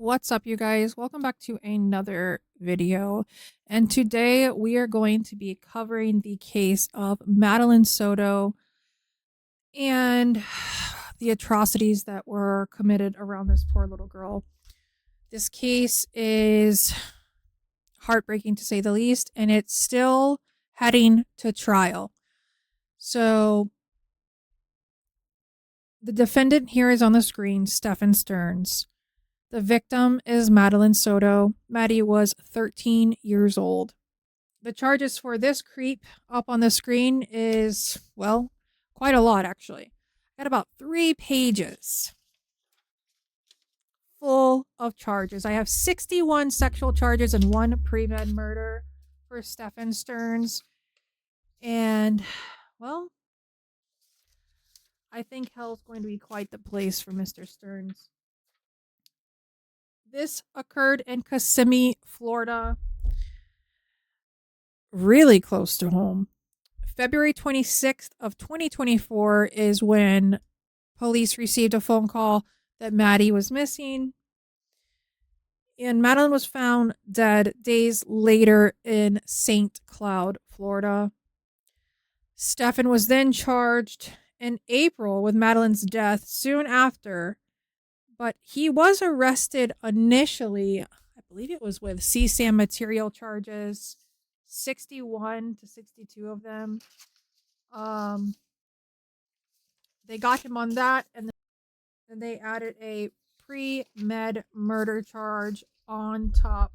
What's up, you guys? Welcome back to another video. And today we are going to be covering the case of Madeline Soto and the atrocities that were committed around this poor little girl. This case is heartbreaking to say the least, and it's still heading to trial. So the defendant here is on the screen, Stephan Sterns. The victim is Madeline Soto. Maddie was 13 years old. The charges for this creep up on the screen is, well, quite a lot actually. Got about 3 pages full of charges. I have 61 sexual charges and 1 pre-med murder for Stephan Sterns. And, well, I think hell's going to be quite the place for Mr. Sterns. This occurred in Kissimmee, Florida, really close to home. February 26th of 2024 is when police received a phone call that Maddie was missing. And Madeline was found dead days later in St. Cloud, Florida. Stephan was then charged in April with Madeline's death soon after. But he was arrested initially, I believe it was with CSAM material charges, 61 to 62 of them. They got him on that, and then they added a pre-med murder charge on top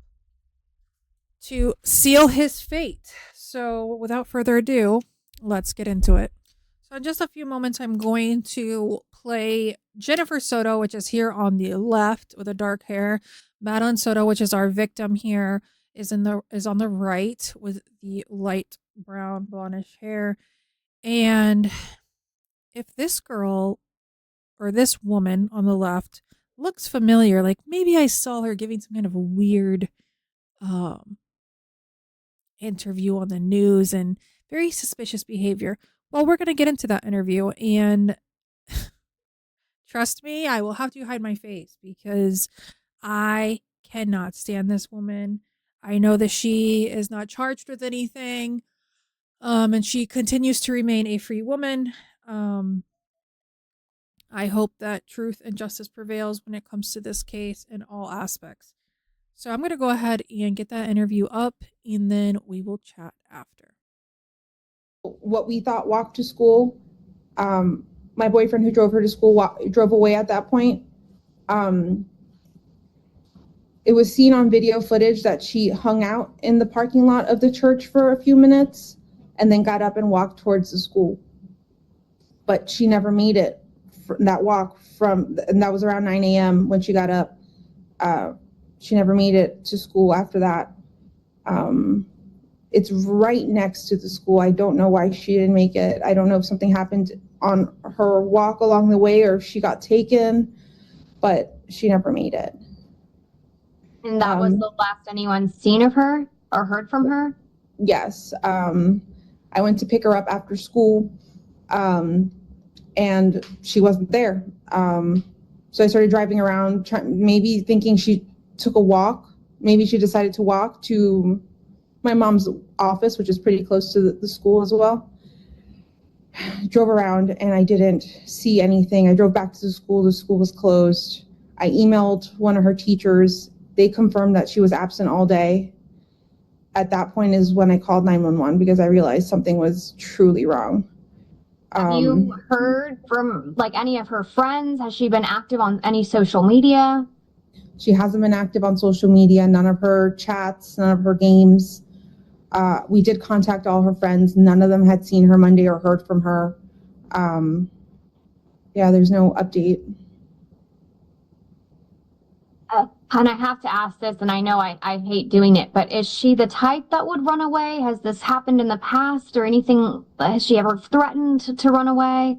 to seal his fate. So without further ado, let's get into it. So in just a few moments, I'm going to play Jennifer Soto, which is here on the left with the dark hair. Madeline Soto, which is our victim here, is on the right with the light brown blondish hair. And if this girl or this woman on the left looks familiar, like maybe I saw her giving some kind of a weird interview on the news and very suspicious behavior. Well, we're going to get into that interview, and trust me, I will have to hide my face because I cannot stand this woman. I know that she is not charged with anything, and she continues to remain a free woman. I hope that truth and justice prevails when it comes to this case in all aspects. So I'm going to go ahead and get that interview up, and then we will chat after. What we thought walked to school. My boyfriend who drove her to school drove away at that point. It was seen on video footage that she hung out in the parking lot of the church for a few minutes and then got up and walked towards the school. But she never made it that walk and that was around 9 a.m. when she got up. She never made it to school after that. It's right next to the school. I don't know why she didn't make it. I don't know if something happened on her walk along the way or if she got taken, but she never made it. And that was the last anyone's seen of her or heard from her? Yes. I went to pick her up after school, and she wasn't there. So I started driving around, maybe thinking she took a walk. Maybe she decided to walk to my mom's office, which is pretty close to the school as well. Drove around and I didn't see anything. I drove back to the school was closed. I emailed one of her teachers. They confirmed that she was absent all day. At that point is when I called 911 because I realized something was truly wrong. Have you heard from any of her friends? Has she been active on any social media? She hasn't been active on social media, none of her chats, none of her games. We did contact all her friends. None of them had seen her Monday or heard from her. Yeah, there's no update. And I have to ask this, and I know I hate doing it, but is she the type that would run away? Has this happened in the past or anything? Has she ever threatened to run away?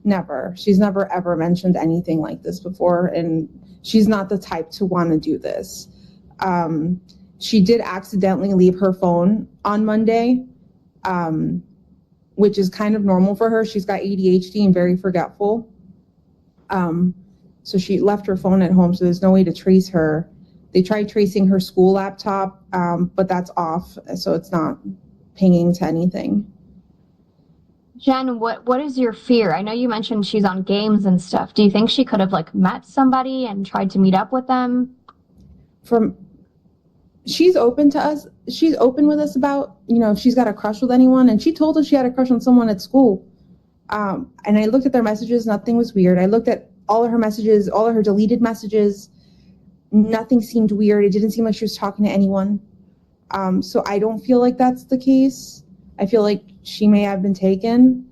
Never. She's never ever mentioned anything like this before, and she's not the type to want to do this. She did accidentally leave her phone on Monday, which is kind of normal for her. She's got ADHD and very forgetful. So she left her phone at home, so there's no way to trace her. They tried tracing her school laptop, but that's off, so it's not pinging to anything. Jen, what is your fear? I know you mentioned she's on games and stuff. Do you think she could have like met somebody and tried to meet up with them? She's open to us. She's open with us about, if she's got a crush with anyone, and she told us she had a crush on someone at school. And I looked at their messages, nothing was weird. I looked at all of her messages, all of her deleted messages. Nothing seemed weird. It didn't seem like she was talking to anyone. So I don't feel like that's the case. I feel like she may have been taken,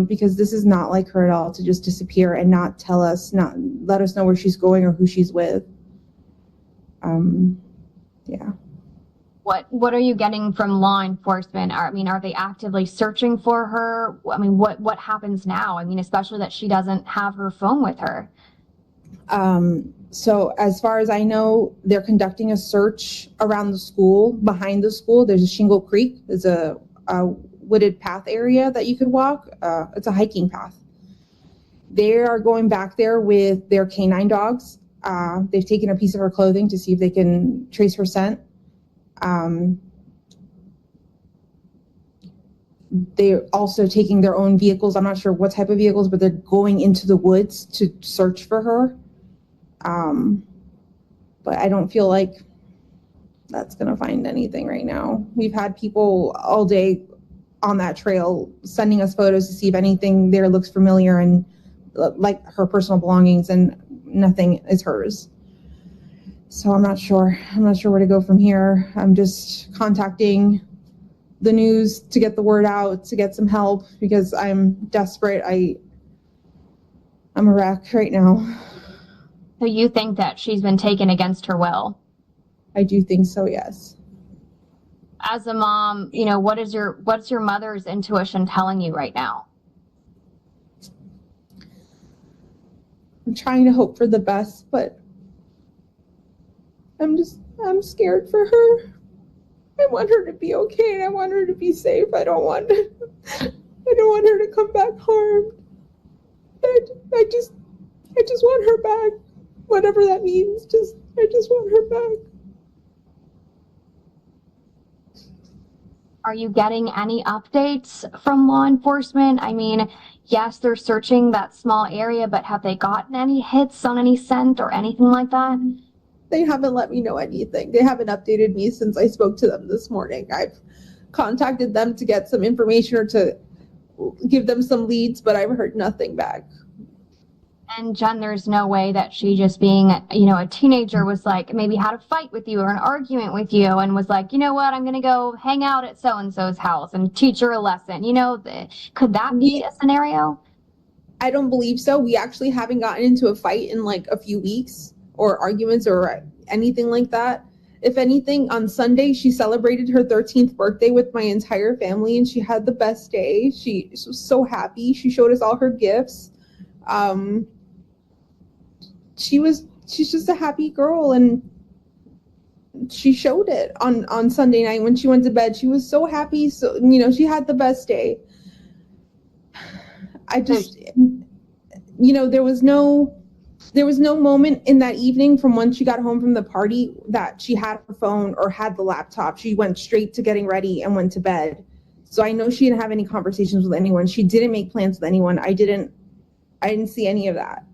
because this is not like her at all, to just disappear and not tell us, not let us know where she's going or who she's with. Yeah. What are you getting from law enforcement? Are they actively searching for her? What happens now? Especially that she doesn't have her phone with her. So as far as I know, they're conducting a search around the school. Behind the school, there's a Shingle Creek. There's a wooded path area that you could walk. It's a hiking path. They are going back there with their canine dogs. They've taken a piece of her clothing to see if they can trace her scent. They're also taking their own vehicles. I'm not sure what type of vehicles, but they're going into the woods to search for her. But I don't feel like that's going to find anything right now. We've had people all day on that trail sending us photos to see if anything there looks familiar and like her personal belongings, and nothing is hers. So I'm not sure where to go from here. I'm just contacting the news to get the word out, to get some help, because I'm desperate. I'm a wreck right now. So you think that she's been taken against her will? I do think so, yes. As a mom, what's your mother's intuition telling you right now? I'm trying to hope for the best, but I'm scared for her. I want her to be okay, and I want her to be safe. I don't want her to come back harmed. I just want her back, whatever that means. I just want her back. Are you getting any updates from law enforcement? Yes, they're searching that small area, but have they gotten any hits on any scent or anything like that? They haven't let me know anything. They haven't updated me since I spoke to them this morning. I've contacted them to get some information or to give them some leads, but I've heard nothing back. And Jen, there's no way that she, just being, a teenager, was like, maybe had a fight with you or an argument with you and was like, you know what, I'm going to go hang out at so-and-so's house and teach her a lesson. Could that be a scenario? I don't believe so. We actually haven't gotten into a fight in like a few weeks, or arguments or anything like that. If anything, on Sunday, she celebrated her 13th birthday with my entire family, and she had the best day. She was so happy. She showed us all her gifts. She's just a happy girl, and she showed it on Sunday night when she went to bed. She was so happy. So, she had the best day. I just, there was no moment in that evening from when she got home from the party that she had her phone or had the laptop. She went straight to getting ready and went to bed. So I know she didn't have any conversations with anyone. She didn't make plans with anyone. I didn't see any of that.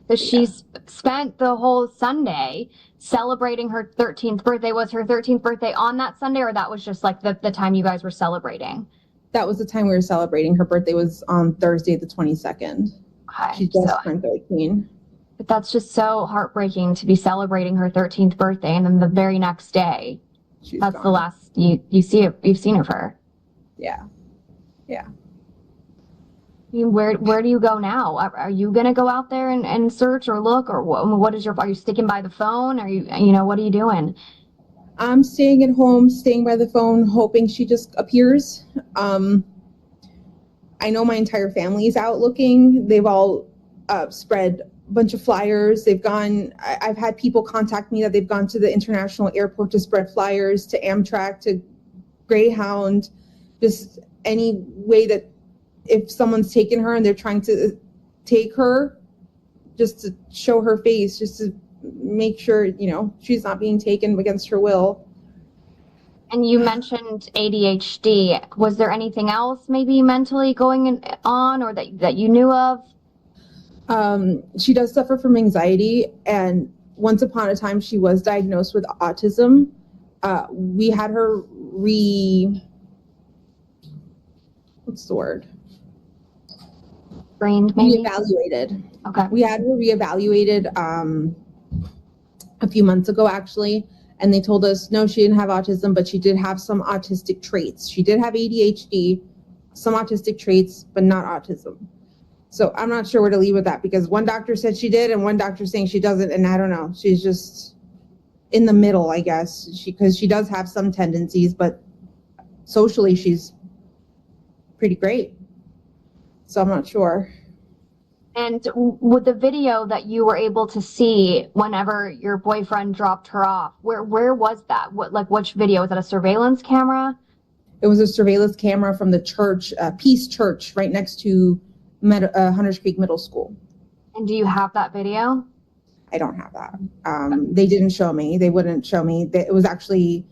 So she's spent the whole Sunday celebrating her 13th birthday. Was her 13th birthday on that Sunday, or that was just like the time you guys were celebrating? That was the time we were celebrating. Her birthday was on Thursday, the 22nd. Okay, She just turned 13. But that's just so heartbreaking to be celebrating her 13th birthday, and then the very next day, that's gone. The last you've seen of her. Yeah. Where do you go now? Are you gonna go out there and search or look, or what is are you sticking by the phone? Are you what are you doing? I'm staying at home, staying by the phone, hoping she just appears. I know my entire family is out looking. They've all spread a bunch of flyers. I've had people contact me that they've gone to the international airport to spread flyers, to Amtrak, to Greyhound, just any way that if someone's taken her and they're trying to take her, just to show her face, just to make sure, you know, she's not being taken against her will. And you mentioned ADHD. Was there anything else maybe mentally going on or that you knew of? She does suffer from anxiety, and once upon a time she was diagnosed with autism. We had her what's the word? Brained, maybe? Reevaluated. Okay. We had her reevaluated a few months ago, actually, and they told us no, she didn't have autism, but she did have some autistic traits. She did have ADHD, some autistic traits, but not autism. So I'm not sure where to leave with that, because one doctor said she did and one doctor saying she doesn't, and I don't know. She's just in the middle, I guess, because she does have some tendencies, but socially she's pretty great. So I'm not sure. And with the video that you were able to see whenever your boyfriend dropped her off, where was that? Which video? Was that a surveillance camera? It was a surveillance camera from the church, Peace Church, right next to Hunters Creek Middle School. And do you have that video? I don't have that. They didn't show me. They wouldn't show me. It was actually,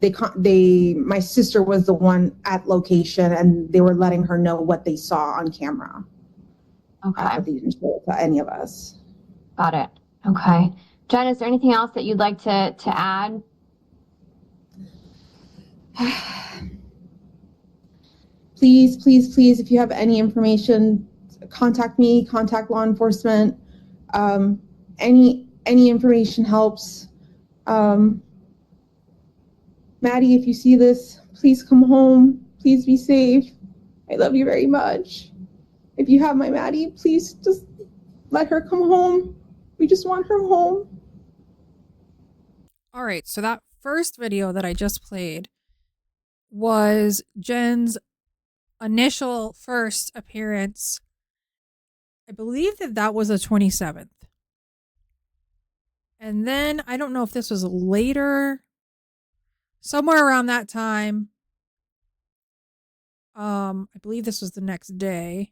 my sister was the one at location, and they were letting her know what they saw on camera. Okay. But they didn't show it to any of us. Got it. Okay. Jen, is there anything else that you'd like to add? Please, please, please, if you have any information, contact me, contact law enforcement. Any information helps. Maddie, if you see this, please come home. Please be safe. I love you very much. If you have my Maddie, please just let her come home. We just want her home. All right, so that first video that I just played was Jenn's initial first appearance. I believe that was the 27th. And then I don't know if this was later, somewhere around that time. I believe this was the next day.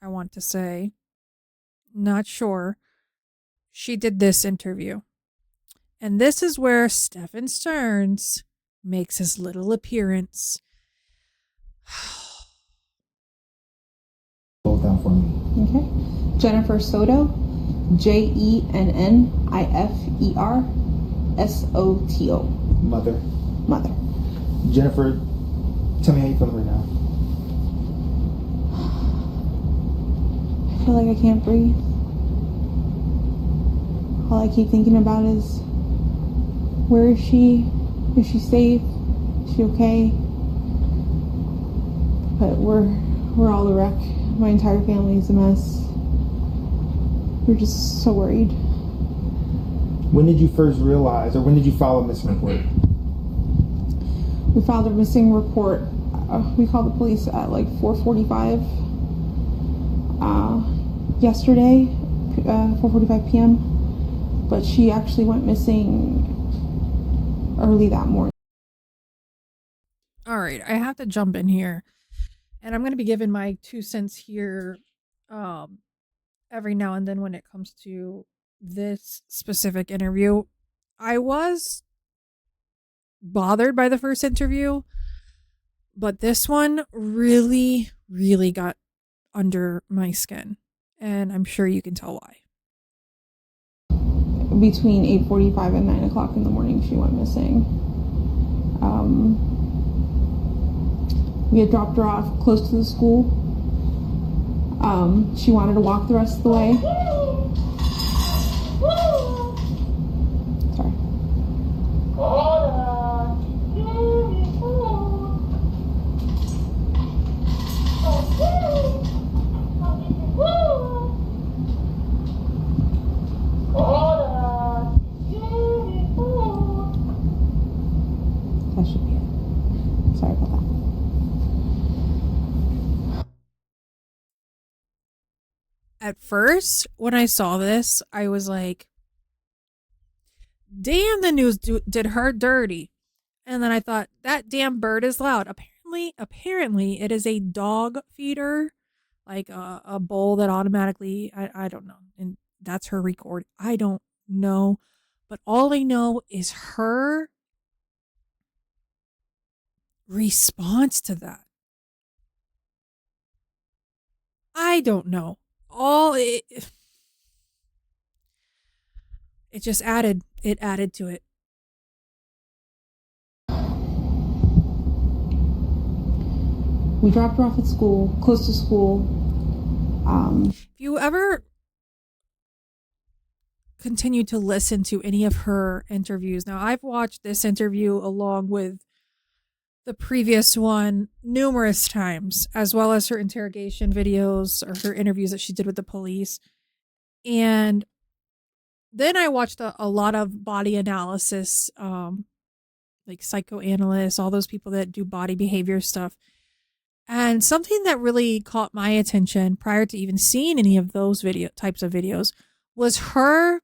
I want to say, not sure. She did this interview. And this is where Stephan Sterns makes his little appearance. Hold down for me. Okay. Jennifer Soto, JENNIFER SOTO. Mother. Mother. Jennifer, tell me how you feeling right now. I feel like I can't breathe. All I keep thinking about is, where is she? Is she safe? Is she okay? But we're all a wreck. My entire family is a mess. We're just so worried. When did you first realize, or when did you file a missing report? We filed a missing report. We called the police at like 4:45 yesterday, 4:45 p.m. But she actually went missing early that morning. All right, I have to jump in here. And I'm going to be giving my 2 cents here every now and then when it comes to this specific interview. I was bothered by the first interview, but this one really, really got under my skin. And I'm sure you can tell why. Between 8:45 and 9 o'clock in the morning, she went missing. We had dropped her off close to the school. She wanted to walk the rest of the way. Sorry. That should be it. Sorry about that. At first, when I saw this, I was like, damn, the news did her dirty. And then I thought, that damn bird is loud. Apparently, it is a dog feeder. like a bowl that automatically, I don't know. And that's her record. I don't know. But all I know is her response to that. I don't know. It just added to it. We dropped her off at school, close to school. If you ever continue to listen to any of her interviews, now I've watched this interview along with the previous one numerous times, as well as her interrogation videos or her interviews that she did with the police. And then I watched a lot of body analysis, like psychoanalysts, all those people that do body behavior stuff. And something that really caught my attention prior to even seeing any of those types of videos was her,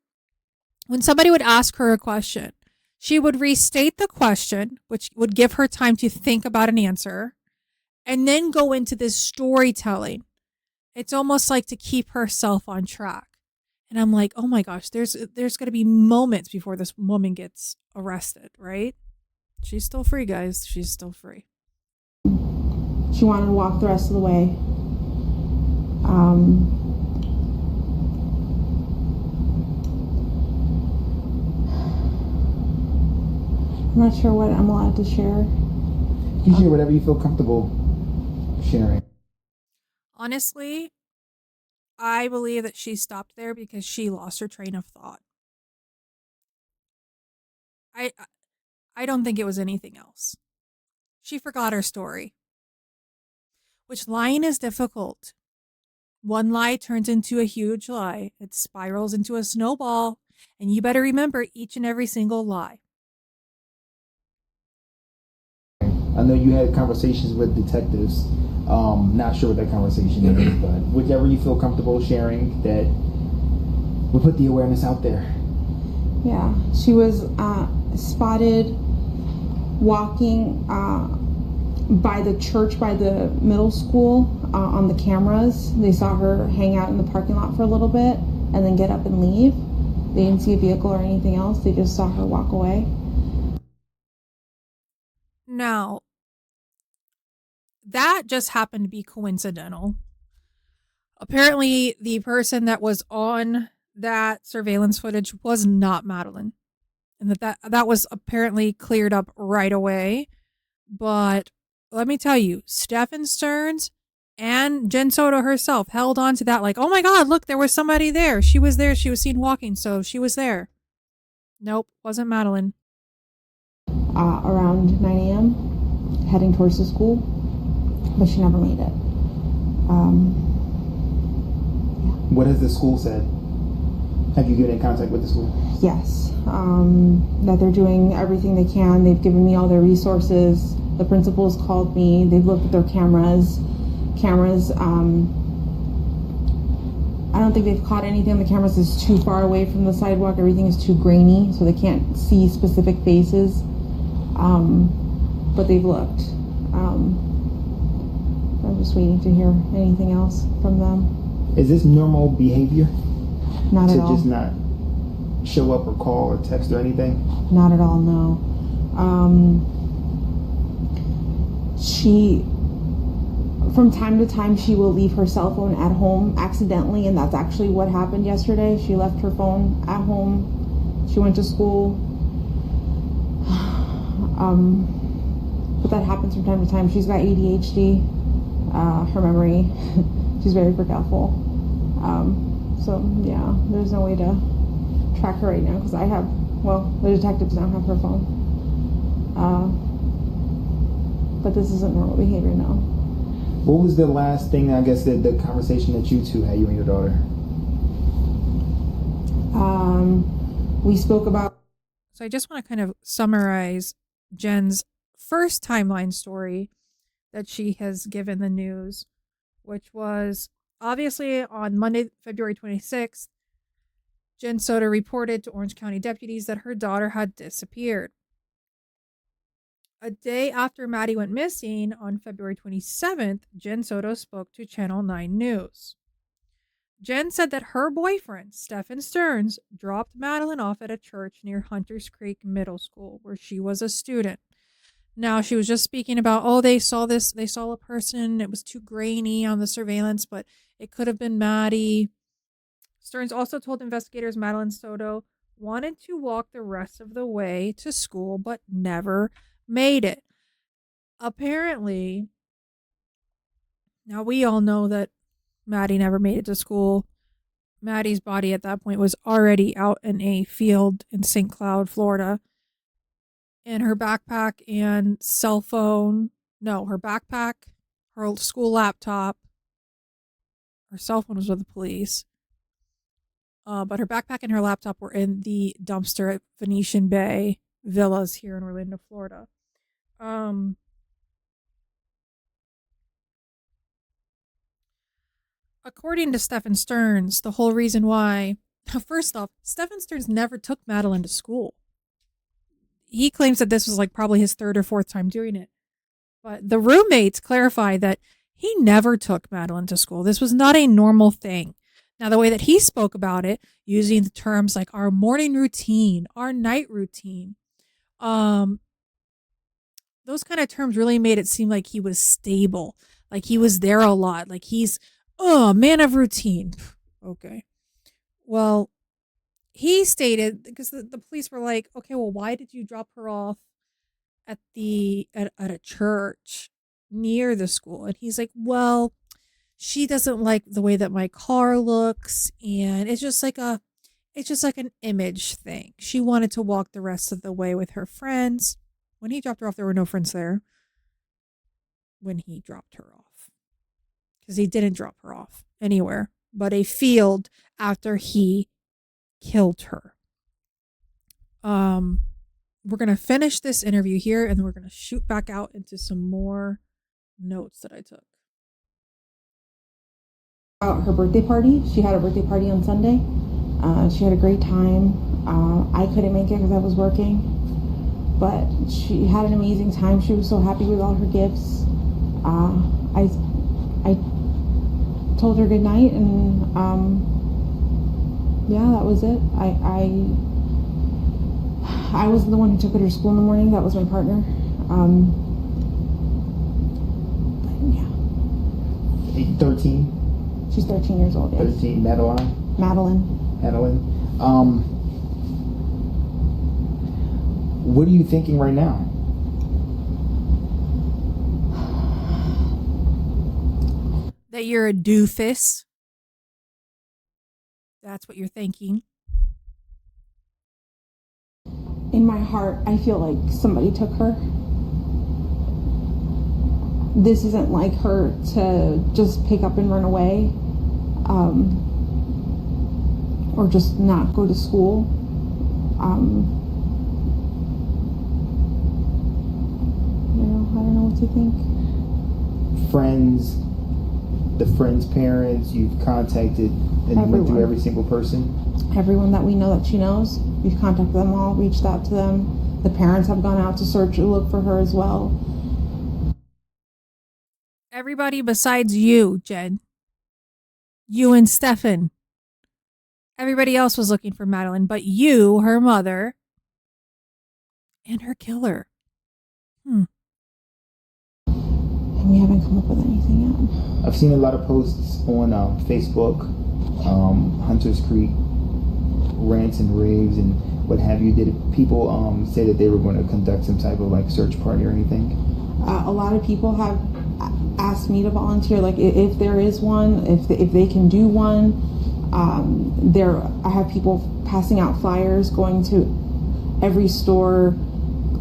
when somebody would ask her a question, she would restate the question, which would give her time to think about an answer, and then go into this storytelling. It's almost like to keep herself on track. And I'm like, oh my gosh, there's going to be moments before this woman gets arrested, right? She's still free, guys. She's still free. She wanted to walk the rest of the way. I'm not sure what I'm allowed to share. You share whatever you feel comfortable sharing. Honestly, I believe that she stopped there because she lost her train of thought. I don't think it was anything else. She forgot her story. Which lying is difficult. One lie turns into a huge lie. It spirals into a snowball. And you better remember each and every single lie. I know you had conversations with detectives. Not sure what that conversation is, but whichever you feel comfortable sharing, that we'll put the awareness out there. Yeah, she was spotted walking by the church, by the middle school, on the cameras. They saw her hang out in the parking lot for a little bit and then get up and leave. They didn't see a vehicle or anything else. They just saw her walk away. Now, that just happened to be coincidental. Apparently, the person that was on that surveillance footage was not Madeline. And that was apparently cleared up right away. But let me tell you, Stephan Sterns and Jen Soto herself held on to that like, oh my God, look, there was somebody there. She was there. She was seen walking, so she was there. Nope, wasn't Madeline. Around 9 a.m., heading towards the school, but she never made it. What has the school said? Have you given in contact with the school? Yes, that they're doing everything they can. They've given me all their resources. The principal's called me. They've looked at their cameras. I don't think they've caught anything on the cameras that's too far away from the sidewalk. Everything is too grainy, so they can't see specific faces. But they've looked. I'm just waiting to hear anything else from them. Is this normal behavior? Not at all. To just not show up or call or text or anything? Not at all, no. She, from time to time, she will leave her cell phone at home accidentally, and that's actually what happened yesterday. She left her phone at home. She went to school. But that happens from time to time. She's got ADHD, her memory. She's very forgetful. So yeah, there's no way to track her right now because the detectives now have her phone. But this isn't normal behavior now. What was the last thing, I guess, the conversation that you two had, you and your daughter? We spoke about... So I just want to kind of summarize Jenn's first timeline story that she has given the news, which was obviously on Monday, February 26th, Jen Soto reported to Orange County deputies that her daughter had disappeared. A day after Maddie went missing, on February 27th, Jen Soto spoke to Channel 9 News. Jen said that her boyfriend, Stephan Sterns, dropped Madeline off at a church near Hunters Creek Middle School, where she was a student. Now, she was just speaking about, they saw a person, it was too grainy on the surveillance, but it could have been Maddie. Sterns also told investigators Madeline Soto wanted to walk the rest of the way to school, but never made it. Apparently, now we all know that Maddie never made it to school. Maddie's body at that point was already out in a field in St. Cloud, Florida. And her backpack and cell phone, her backpack, her school laptop, her cell phone was with the police. But her backpack and her laptop were in the dumpster at Venetian Bay Villas here in Orlando, Florida. According to Stephan Sterns, the whole reason why, first off, Stephan Sterns never took Madeline to school. He claims that this was like probably his third or fourth time doing it. But the roommates clarify that he never took Madeline to school. This was not a normal thing. Now, the way that he spoke about it, using the terms like our morning routine, our night routine, those kind of terms really made it seem like he was stable, like he was there a lot, like he's, man of routine. Okay. Well, he stated, because the police were like, okay, well, why did you drop her off at a church near the school? And he's like, well, she doesn't like the way that my car looks, and it's just like an image thing. She wanted to walk the rest of the way with her friends. When he dropped her off, there were no friends there. When he dropped her off, because he didn't drop her off anywhere but a field after he killed her. We're going to finish this interview here, and then we're going to shoot back out into some more notes that I took. Her birthday party. She had a birthday party on Sunday. She had a great time. I couldn't make it because I was working, but she had an amazing time. She was so happy with all her gifts. I told her good night, and that was it. I wasn't the one who took her to school in the morning. That was my partner. But yeah. 13. She's 13 years old. Yes. 13. Madeline. Madeline. What are you thinking right now? That you're a doofus. That's what you're thinking. In my heart, I feel like somebody took her. This isn't like her to just pick up and run away, or just not go to school. I don't know what to think. Friends, the friends' parents, you've contacted and went through every single person? Everyone that we know that she knows, we've contacted them all, reached out to them. The parents have gone out to search and look for her as well. Everybody besides you, Jen. You and Stephan. Everybody else was looking for Madeline, but you, her mother, and her killer. And we haven't come up with anything yet. I've seen a lot of posts on Facebook, Hunters Creek, rants and raves and what have you. Did people say that they were going to conduct some type of like search party or anything? A lot of people have asked me to volunteer, like if there is one, if they can do one. I have people passing out flyers, going to every store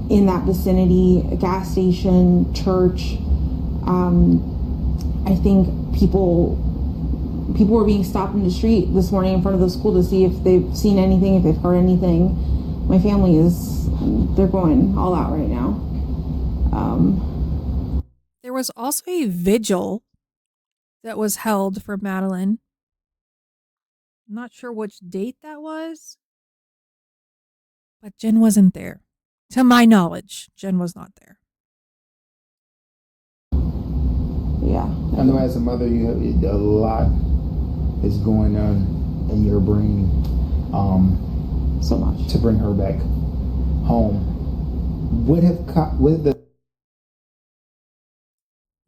in that vicinity, a gas station, church. I think people were being stopped in the street this morning in front of the school to see if they've seen anything, if they've heard anything. My family they're going all out right now. There was also a vigil that was held for Madeline. I'm not sure which date that was, but Jen wasn't there. To my knowledge, Jen was not there. yeah. I know as a mother, a lot is going on in your brain. So much. To bring her back home.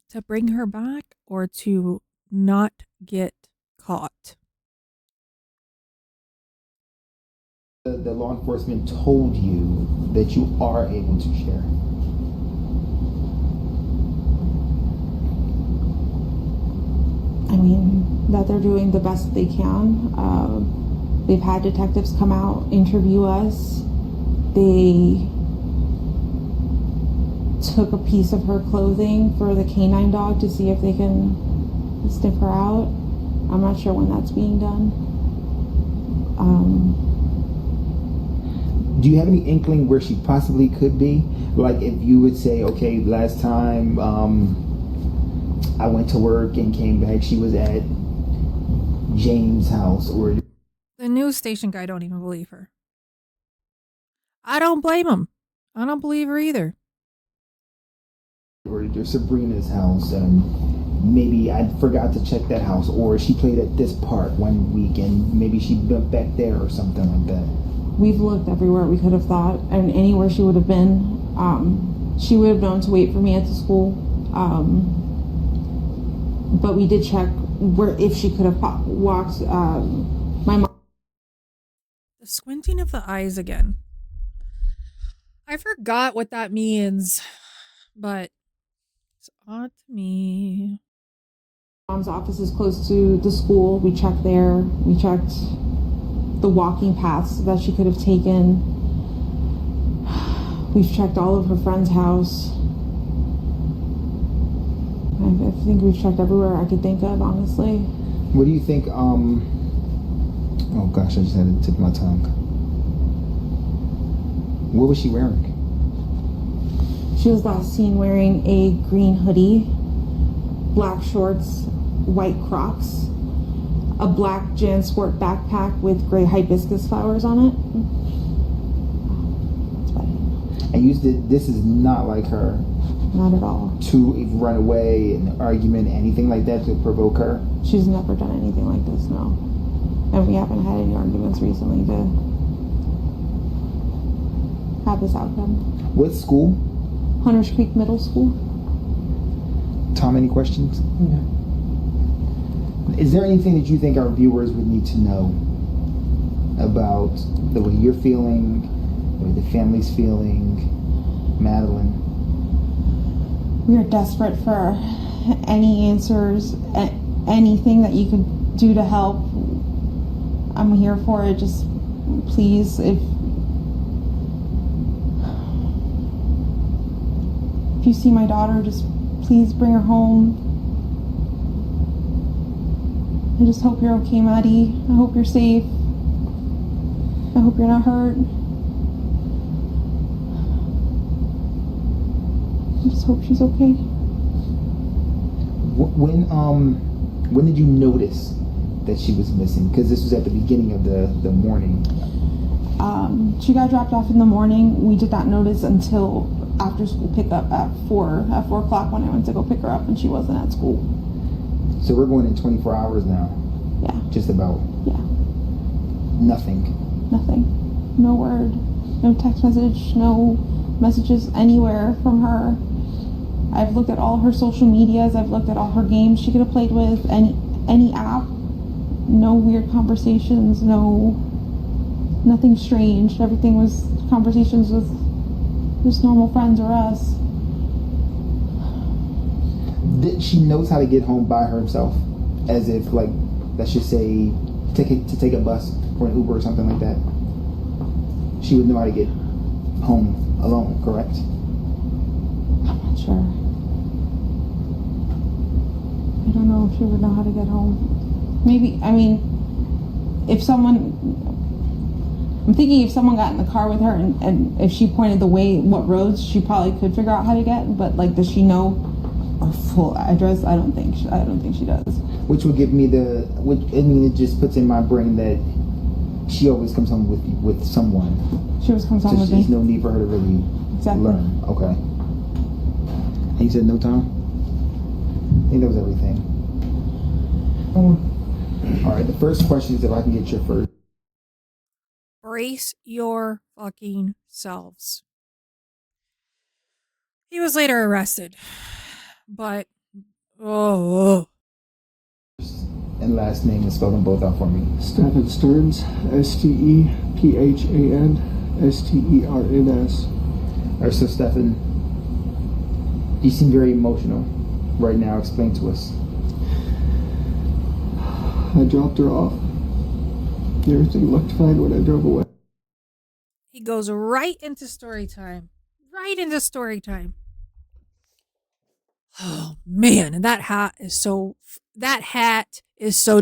To bring her back or to not get caught? The law enforcement told you that you are able to share? I mean, that they're doing the best they can. They've had detectives come out, interview us. They took a piece of her clothing for the canine dog to see if they can sniff her out. I'm not sure when that's being done. Do you have any inkling where she possibly could be? Like if you would say, okay, last time I went to work and came back, she was at James' house, or The news station guy don't even believe her. I don't blame him. I don't believe her either. or Sabrina's house, and maybe I forgot to check that house, or she played at this park one week and maybe she went back there or something like that. We've looked everywhere we could have thought, and anywhere she would have been. She would have known to wait for me at the school. But we did check where if she could have walked. My mom. The squinting of the eyes again. I forgot what that means, but it's odd to me. Mom's office is close to the school. We checked there. We checked the walking paths that she could have taken. We've checked all of her friend's house. I think we've checked everywhere I could think of, honestly. What do you think? Oh gosh, I just had to tip my tongue. What was she wearing? She was last seen wearing a green hoodie, black shorts, white Crocs, a black JanSport backpack with gray hibiscus flowers on it. That's about it. And you said this is not like her. Not at all. To run away, an argument, anything like that to provoke her? She's never done anything like this, no. And we haven't had any arguments recently to have this outcome. What school? Hunters Creek Middle School. Tom, any questions? No. Is there anything that you think our viewers would need to know about the way you're feeling, the way the family's feeling, Madeline? We are desperate for any answers, anything that you could do to help. I'm here for it. Just please, if you see my daughter, just please bring her home. I just hope you're okay, Maddie. I hope you're safe. I hope you're not hurt. I just hope she's okay. When did you notice that she was missing? Because this was at the beginning of the morning. She got dropped off in the morning. We did not notice until after school pickup at 4 o'clock when I went to go pick her up, and she wasn't at school. So we're going in 24 hours now. Yeah. Just about. Yeah. Nothing. Nothing. No word. No text message. No messages anywhere from her. I've looked at all her social medias. I've looked at all her games she could have played with. Any app. No weird conversations. Nothing strange. Everything was conversations with just normal friends or us. She knows how to get home by herself, as if, like, let's just say, take a bus or an Uber or something like that. She would know how to get home alone, correct? I'm not sure. I don't know if she would know how to get home. Maybe, I mean, I'm thinking if someone got in the car with her and if she pointed the way, what roads, she probably could figure out how to get, but like, does she know her full address? I don't think she does. Which would give me it just puts in my brain that she always comes home with someone. She always comes home with me. There's no need for her to really learn. Okay. And you said no, Tom? He knows everything. All right, the first question is if I can get your first. Brace your fucking selves. He was later arrested, but oh. And last name, is spell them both out for me. Stephan Sterns, STEPHAN, STERNS. All right, so Stephan, you seem very emotional right now. Explain to us. I dropped her off. Everything looked fine when I drove away. He goes right into story time. Right into story time. Oh man, and that hat is so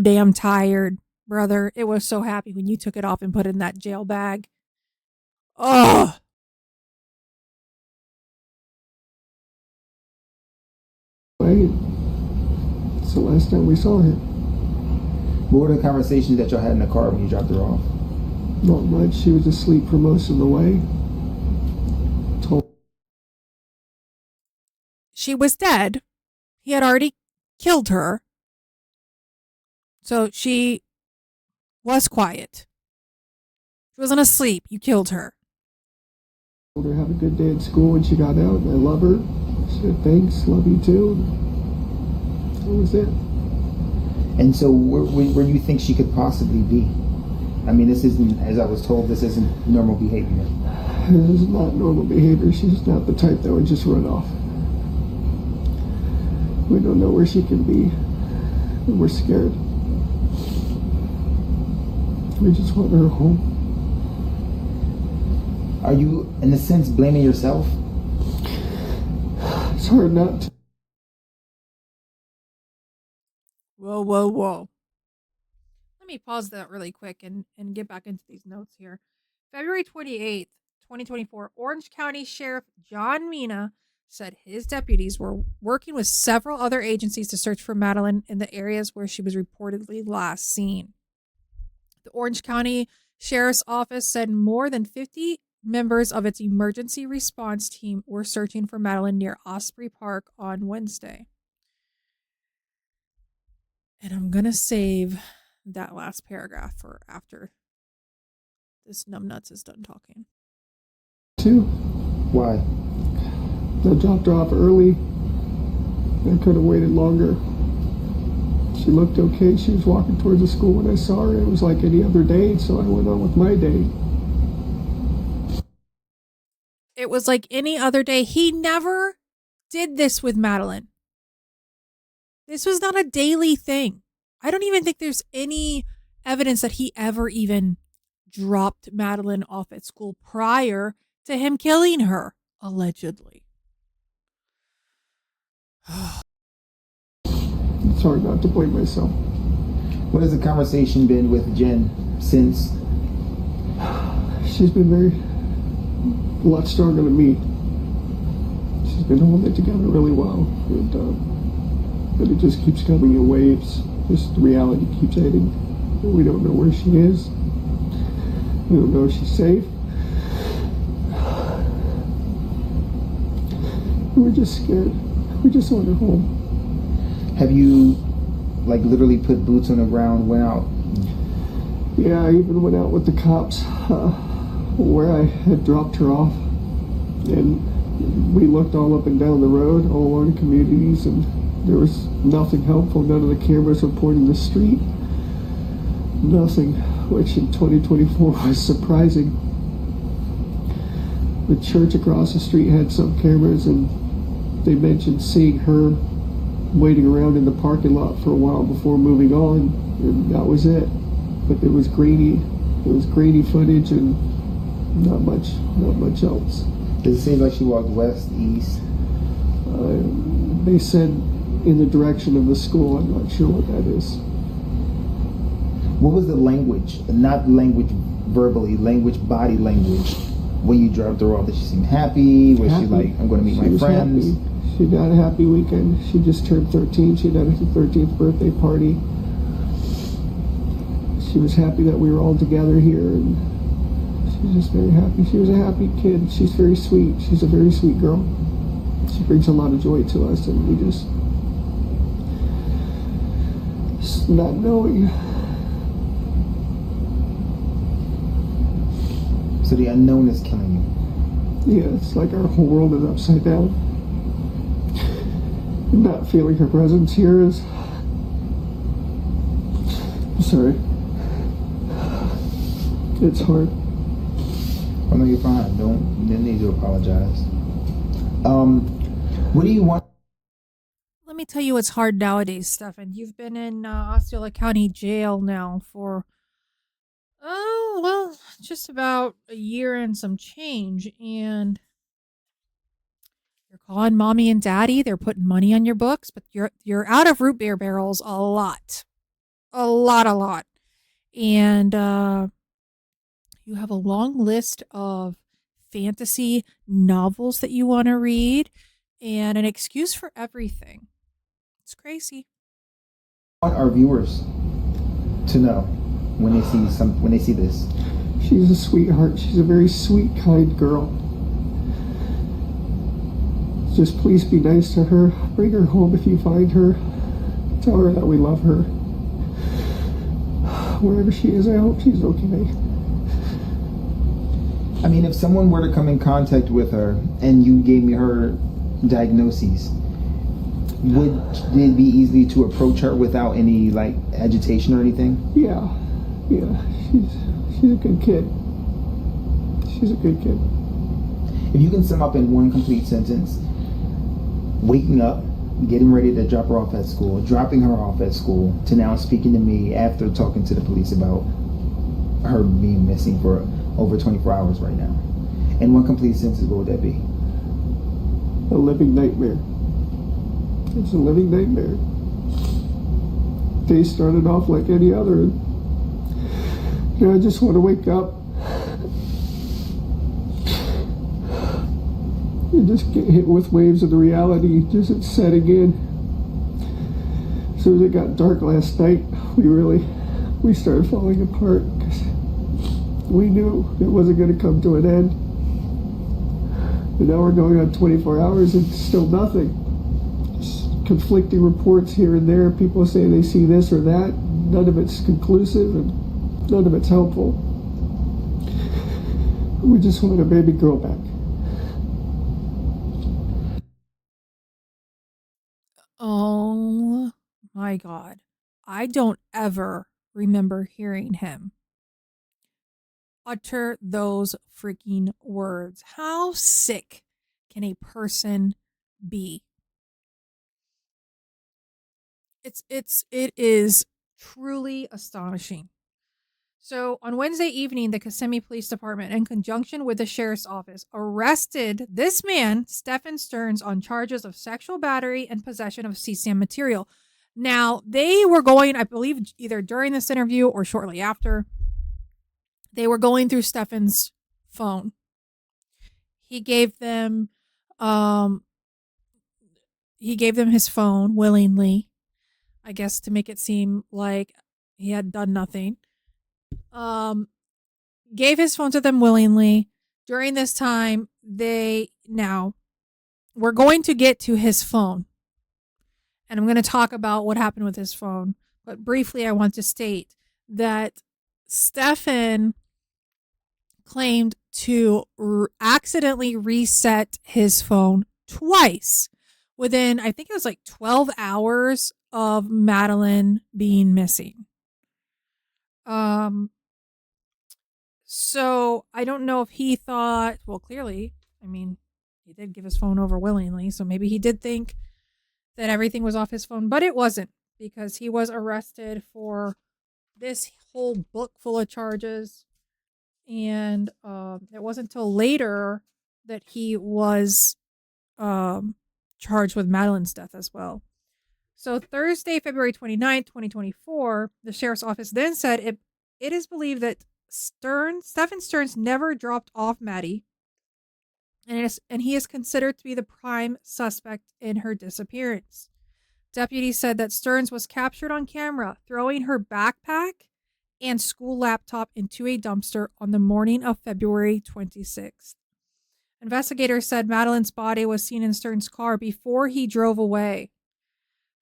damn tired, brother. It was so happy when you took it off and put it in that jail bag. Oh. It's the last time we saw her. What were the conversations that y'all had in the car when you dropped her off? Not much. She was asleep for most of the way. She was dead. He had already killed her. So she was quiet. She wasn't asleep. You killed her. Told her have a good day at school when she got out. I love her. She said thanks, love you too. That was it. And so where do you think she could possibly be? I mean, this isn't, as I was told, this isn't normal behavior. This is not normal behavior. She's not the type that would just run off. We don't know where she can be, and we're scared. We just want her home. Are you, in a sense, blaming yourself? It's hard not to. Whoa. Let me pause that really quick and get back into these notes here. February 28th, 2024, Orange County Sheriff John Mina said his deputies were working with several other agencies to search for Madeline in the areas where she was reportedly last seen. The Orange County Sheriff's Office said more than 50 members of its emergency response team were searching for Madeline near Osprey Park on Wednesday. And I'm going to save that last paragraph for after this numbnuts is done talking. Too. Why? I dropped her off early. I could have waited longer. She looked okay. She was walking towards the school when I saw her. It was like any other day, so I went on with my day. It was like any other day. He never did this with Madeline. This was not a daily thing. I don't even think there's any evidence that he ever even dropped Madeline off at school prior to him killing her, allegedly. It's hard not to blame myself. What has the conversation been with Jen since? She's been a lot stronger than me. She's been holding it together really well. But it just keeps coming in waves. Just the reality keeps hitting. We don't know where she is. We don't know if she's safe. We're just scared. We just want her home. Have you, like, literally put boots on the ground, went out? Yeah, I even went out with the cops where I had dropped her off. And we looked all up and down the road, all along the communities, and there was nothing helpful. None of the cameras were pointing the street. Nothing, which in 2024 was surprising. The church across the street had some cameras, and they mentioned seeing her waiting around in the parking lot for a while before moving on, and that was it. But it was grainy. It was grainy footage, and not much else. Does it seem like she walked west, east? They said in the direction of the school. I'm not sure what that is. What was the language? Not language verbally, body language. When you dropped her off, did she seem happy? Was she like, I'm going to meet my friends? Happy. She had a happy weekend. She just turned 13. She had her 13th birthday party. She was happy that we were all together here, and she's just very happy. She was a happy kid. She's very sweet. She's a very sweet girl. She brings a lot of joy to us, and we just just not knowing. So the unknown is killing you. Yeah, it's like our whole world is upside down. And not feeling her presence here is... I'm sorry. It's hard. Oh no, you're fine. Don't need to apologize. What do you want? Let me tell you what's hard nowadays, Stephan. You've been in Osceola County Jail now for, just about a year and some change. And you're calling mommy and daddy. They're putting money on your books, but you're out of root beer barrels a lot. A lot. And you have a long list of fantasy novels that you want to read and an excuse for everything. It's crazy. I want our viewers to know when they see this. She's a sweetheart. She's a very sweet, kind girl. Just please be nice to her. Bring her home if you find her. Tell her that we love her. Wherever she is, I hope she's okay. I mean, if someone were to come in contact with her and you gave me her diagnoses, would it be easy to approach her without any like agitation or anything? Yeah. She's a good kid. She's a good kid. If you can sum up in one complete sentence: waking up, getting ready to drop her off at school, dropping her off at school, to now speaking to me after talking to the police about her being missing for over 24 hours right now. In one complete sentence, what would that be? A living nightmare. It's a living nightmare. Day started off like any other. I just want to wake up and just get hit with waves of the reality. Just it's setting in. As soon as it got dark last night, we started falling apart because we knew it wasn't going to come to an end. And now we're going on 24 hours and still nothing. Just conflicting reports here and there. People say they see this or that. None of it's conclusive and none of it's helpful. We just want our baby girl back. Oh my God. I don't ever remember hearing him utter those freaking words. How sick can a person be? It is truly astonishing. So on Wednesday evening, the Kissimmee Police Department, in conjunction with the Sheriff's Office, arrested this man, Stephan Sterns, on charges of sexual battery and possession of CCM material. Now, they were going, I believe, either during this interview or shortly after, they were going through Stephan's phone. He gave them his phone willingly, I guess, to make it seem like he had done nothing. Gave his phone to them willingly. During this time, we're going to get to his phone. And I'm going to talk about what happened with his phone. But briefly, I want to state that Stephan claimed to accidentally reset his phone twice within, I think it was like 12 hours of Madeline being missing. So I don't know if he thought, well, clearly, I mean, he did give his phone over willingly, so maybe he did think that everything was off his phone, but it wasn't, because he was arrested for this whole book full of charges. And it wasn't until later that he was charged with Madeline's death as well. So Thursday, February 29th, 2024, the Sheriff's Office then said it is believed that Stephan Sterns never dropped off Maddie, and he is considered to be the prime suspect in her disappearance. Deputies said that Sterns was captured on camera throwing her backpack and school laptop into a dumpster on the morning of February 26th. Investigators said Madeline's body was seen in Sterns' car before he drove away.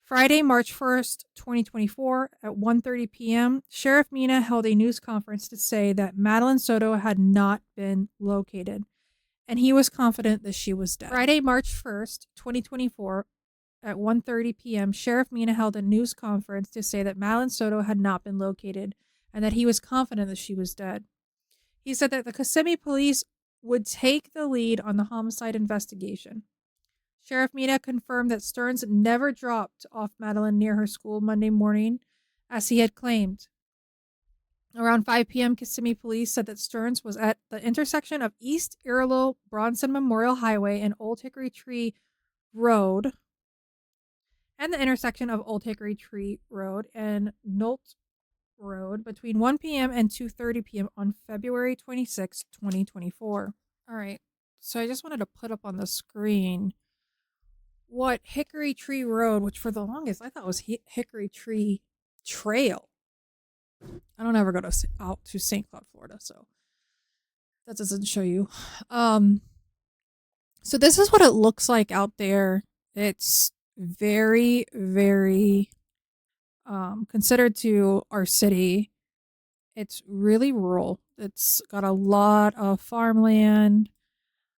Friday, March 1st, 2024, at 1:30 p.m., Sheriff Mina held a news conference to say that Madeline Soto had not been located, and he was confident that she was dead. Friday, March 1st, 2024, at 1:30 p.m., Sheriff Mina held a news conference to say that Madeline Soto had not been located and that he was confident that she was dead. He said that the Kissimmee police would take the lead on the homicide investigation. Sheriff Mina confirmed that Sterns never dropped off Madeline near her school Monday morning, as he had claimed. Around 5 p.m., Kissimmee police said that Sterns was at the intersection of East Irillo Bronson Memorial Highway and Old Hickory Tree Road, and the intersection of Old Hickory Tree Road and Nolt Road between 1 p.m. and 2:30 p.m. on February 26, 2024. All right, so I just wanted to put up on the screen what Hickory Tree Road, which for the longest I thought was Hickory Tree Trail. I don't ever go out to St. Cloud, Florida, so that doesn't show you. So this is what it looks like out there. It's very, very considered to our city. It's really rural. It's got a lot of farmland.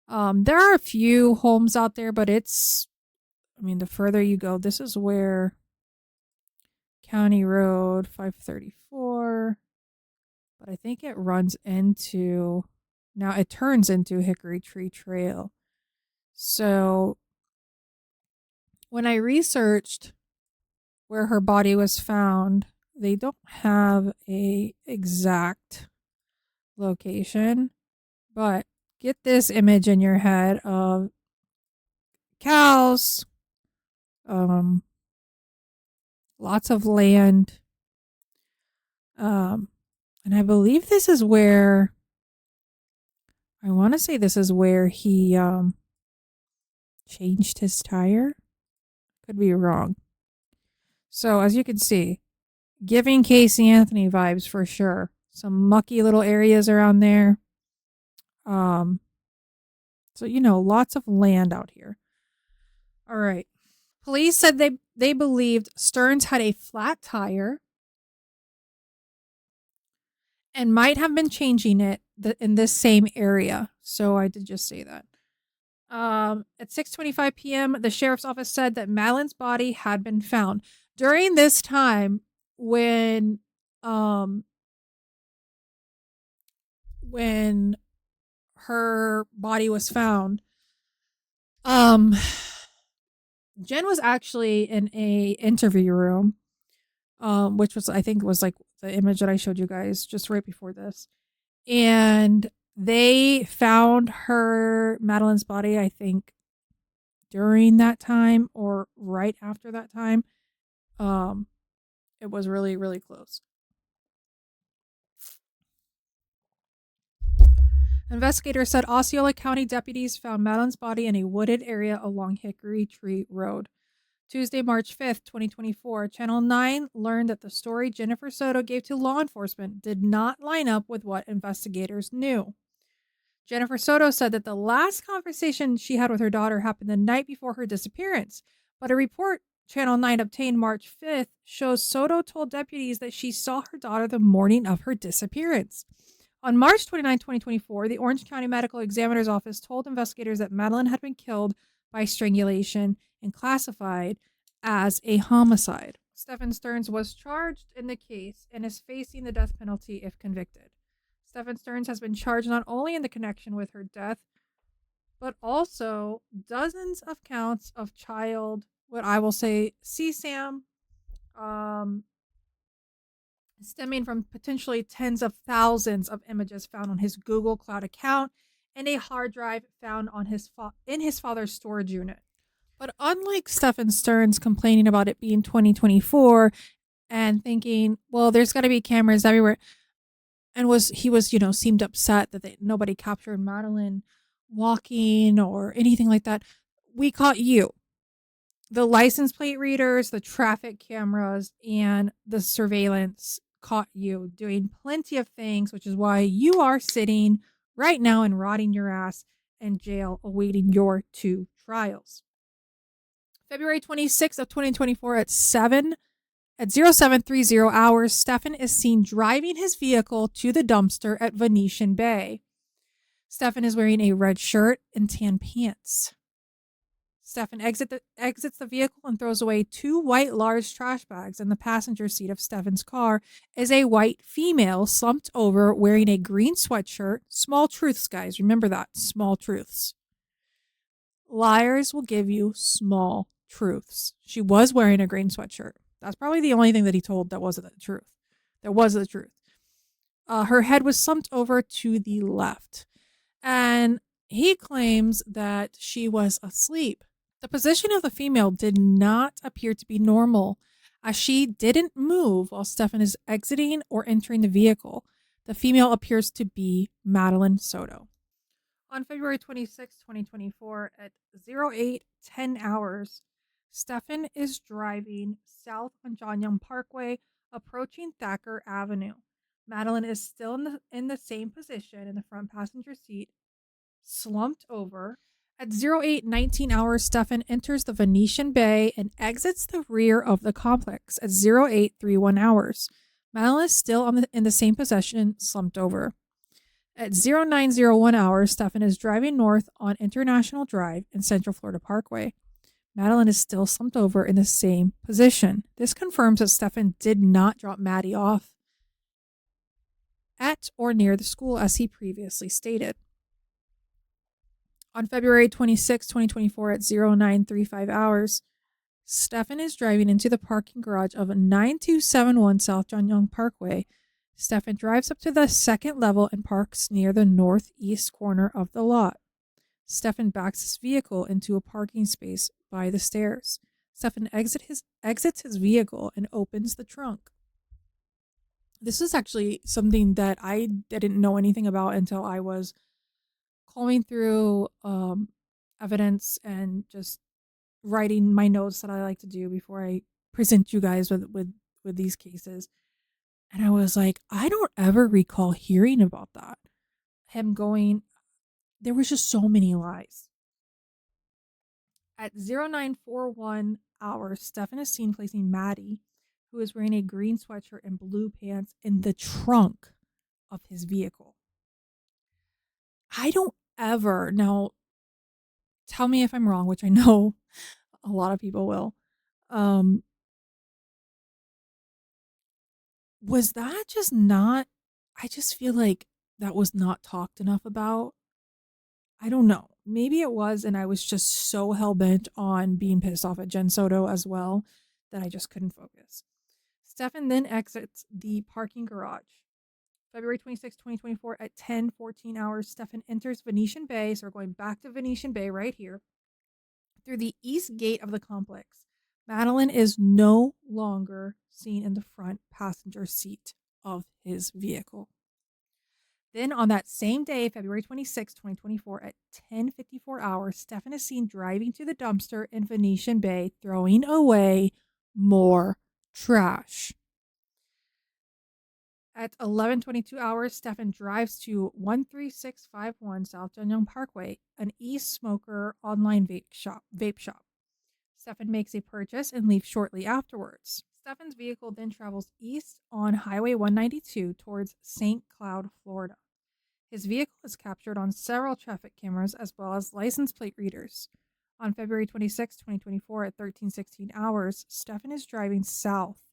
There are a few homes out there, but the further you go, this is where County Road 534, but I think it runs into, now it turns into Hickory Tree Trail. So when I researched where her body was found, they don't have a exact location, but get this image in your head of cows, lots of land, and I believe this is where, I want to say this is where he changed his tire. Could be wrong. So as you can see, giving Casey Anthony vibes for sure. Some mucky little areas around there. So lots of land out here. All right. Police said they believed Sterns had a flat tire and might have been changing it in this same area. So I did just say that. At 6:25 p.m., the sheriff's office said that Madeline's body had been found. During this time, when her body was found, Jen was actually in a interview room, which was, I think, was like the image that I showed you guys just right before this. And they found Madeline's body, I think, during that time or right after that time. It was really, really close. Investigators said Osceola County deputies found Madeline's body in a wooded area along Hickory Tree Road. Tuesday, March 5th, 2024, Channel 9 learned that the story Jennifer Soto gave to law enforcement did not line up with what investigators knew. Jennifer Soto said that the last conversation she had with her daughter happened the night before her disappearance, but a report Channel 9 obtained March 5th shows Soto told deputies that she saw her daughter the morning of her disappearance. On March 29, 2024, the Orange County Medical Examiner's Office told investigators that Madeline had been killed by strangulation and classified as a homicide. Stephan Sterns was charged in the case and is facing the death penalty if convicted. Stephan Sterns has been charged not only in the connection with her death, but also dozens of counts of child, what I will say, CSAM, stemming from potentially tens of thousands of images found on his Google Cloud account and a hard drive found on in his father's storage unit. But unlike Stephan Sterns complaining about it being 2024 and thinking, well, there's got to be cameras everywhere, and seemed upset that nobody captured Madeline walking or anything like that, we caught you. The license plate readers, the traffic cameras, and the surveillance caught you doing plenty of things, which is why you are sitting right now and rotting your ass in jail awaiting your 2 trials. February 26th of 2024 at 0730 hours, Stephan is seen driving his vehicle to the dumpster at Venetian Bay. Stephan is wearing a red shirt and tan pants. Stephan exits the vehicle and throws away 2 white large trash bags. In the passenger seat of Stephan's car is a white female slumped over wearing a green sweatshirt. Small truths, guys. Remember that. Small truths. Liars will give you small truths. She was wearing a green sweatshirt. That's probably the only thing that he told that wasn't the truth. That was the truth. Her head was slumped over to the left. And he claims that she was asleep. The position of the female did not appear to be normal, as she didn't move while Stephan is exiting or entering the vehicle. The female appears to be Madeline Soto. On February 26, 2024, at 08:10 hours, Stephan is driving south on John Young Parkway, approaching Thacker Avenue. Madeline is still in the same position in the front passenger seat, slumped over. At 08:19 hours, Stephan enters the Venetian Bay and exits the rear of the complex. At 08:31 hours, Madeline is still in the same position, slumped over. At 09:01 hours, Stephan is driving north on International Drive and Central Florida Parkway. Madeline is still slumped over in the same position. This confirms that Stephan did not drop Maddie off at or near the school as he previously stated. On February 26, 2024 at 09:35 hours, Stephan is driving into the parking garage of 9271 South John Young Parkway. Stephan drives up to the second level and parks near the northeast corner of the lot. Stephan backs his vehicle into a parking space by the stairs. Stephan exits his vehicle and opens the trunk. This is actually something that I didn't know anything about until I was combing through evidence and just writing my notes that I like to do before I present you guys with these cases. And I was like, I don't ever recall hearing about that. Him going, there was just so many lies. At 0941 hours, Stephan is seen placing Maddie, who is wearing a green sweatshirt and blue pants, in the trunk of his vehicle. I don't ever, now tell me if I'm wrong, which I know a lot of people will. Was that just not, I just feel like that was not talked enough about. I don't know. Maybe it was, and I was just so hell-bent on being pissed off at Jen Soto as well that I just couldn't focus. Stephan then exits the parking garage. February 26, 2024 at 10:14 hours, Stephan enters Venetian Bay, so we're going back to Venetian Bay right here, through the east gate of the complex. Madeline is no longer seen in the front passenger seat of his vehicle. Then on that same day, February 26, 2024 at 10:54 hours, Stephan is seen driving to the dumpster in Venetian Bay, throwing away more trash. At 11:22 hours, Stephan drives to 13651 South John Young Parkway, an e-smoker online vape shop. Stephan makes a purchase and leaves shortly afterwards. Stephan's vehicle then travels east on Highway 192 towards St. Cloud, Florida. His vehicle is captured on several traffic cameras as well as license plate readers. On February 26, 2024 at 13:16 hours, Stephan is driving south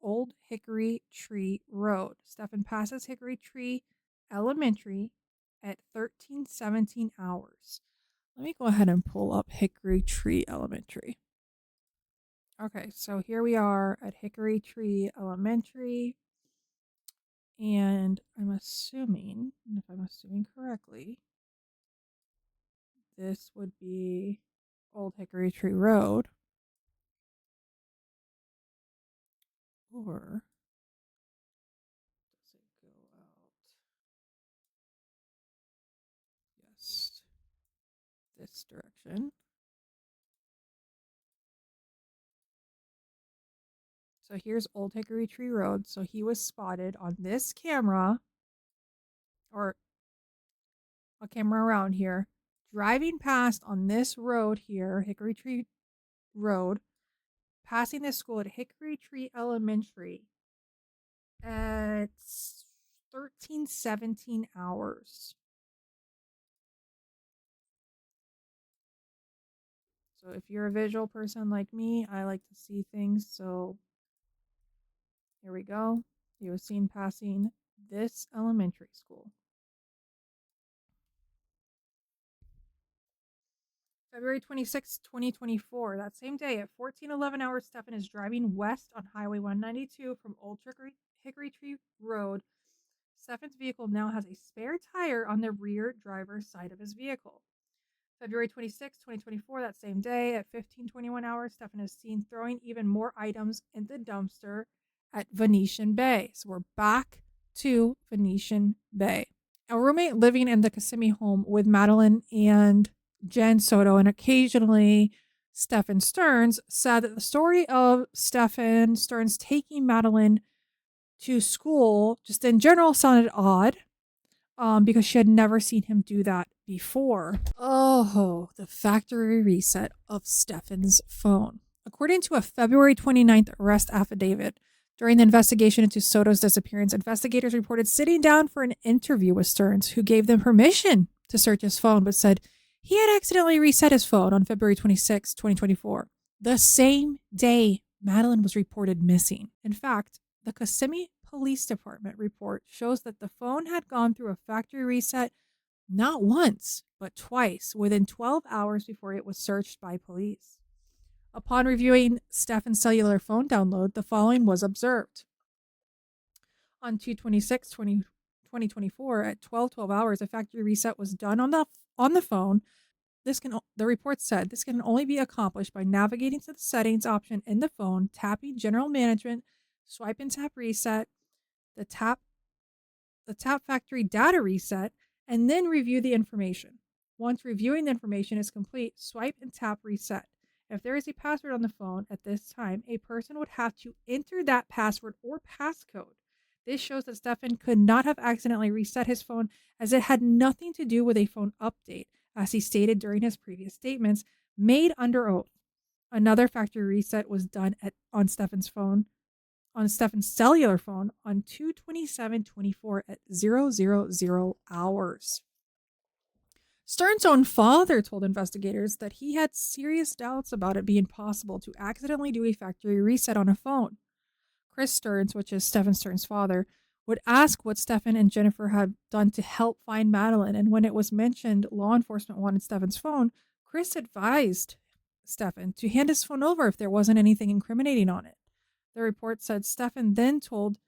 Old Hickory Tree Road. Stephan passes Hickory Tree Elementary at 13:17 hours. Let me go ahead and pull up Hickory Tree Elementary. Okay, so here we are at Hickory Tree Elementary. And I'm assuming, if I'm assuming correctly, this would be Old Hickory Tree Road. Or does it go out? Yes, this direction. So here's Old Hickory Tree Road. So he was spotted on this camera, or a camera around here, driving past on this road here, Hickory Tree Road, passing the school at Hickory Tree Elementary at 17 hours. So if you're a visual person like me, I like to see things. So here we go. He was seen passing this elementary school. February 26, 2024. That same day at 14:11 hours, Stephan is driving west on Highway 192 from Old Hickory Tree Road. Stephan's vehicle now has a spare tire on the rear driver's side of his vehicle. February 26, 2024, that same day at 15:21 hours, Stephan is seen throwing even more items in the dumpster at Venetian Bay. So we're back to Venetian Bay. A roommate living in the Kissimmee home with Madeline and Jen Soto and occasionally Stephan Sterns said that the story of Stephan Sterns taking Madeline to school just in general sounded odd because she had never seen him do that before. Oh, the factory reset of Stephan's phone. According to a February 29th arrest affidavit, during the investigation into Soto's disappearance, investigators reported sitting down for an interview with Sterns, who gave them permission to search his phone, but said he had accidentally reset his phone on February 26, 2024, the same day Madeline was reported missing. In fact, the Kissimmee Police Department report shows that the phone had gone through a factory reset not once, but twice within 12 hours before it was searched by police. Upon reviewing Stephan's cellular phone download, the following was observed. On 2/26/2024 at 12 hours, a factory reset was done on the phone. The report said this can only be accomplished by navigating to the settings option in the phone, tapping general management, swipe and tap reset, the tap factory data reset, and then review the information. Once reviewing the information is complete, swipe and tap reset. If there is a password on the phone at this time, a person would have to enter that password or passcode. This shows that Stephan could not have accidentally reset his phone, as it had nothing to do with a phone update, as he stated during his previous statements made under oath. Another factory reset was done on Stephan's cellular phone on 2/27/24 at 000 hours. Sterns' own father told investigators that he had serious doubts about it being possible to accidentally do a factory reset on a phone. Chris Sterns, which is Stephan Sterns' father, would ask what Stephan and Jennifer had done to help find Madeline, and when it was mentioned law enforcement wanted Stephan's phone, Chris advised Stephan to hand his phone over if there wasn't anything incriminating on it. The report said Stephan then told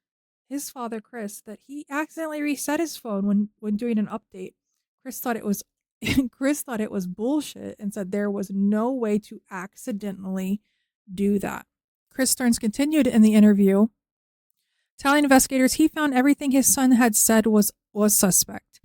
his father, Chris, that he accidentally reset his phone when doing an update. Chris thought it was bullshit and said there was no way to accidentally do that. Chris Sterns continued in the interview, telling investigators he found everything his son had said was suspect.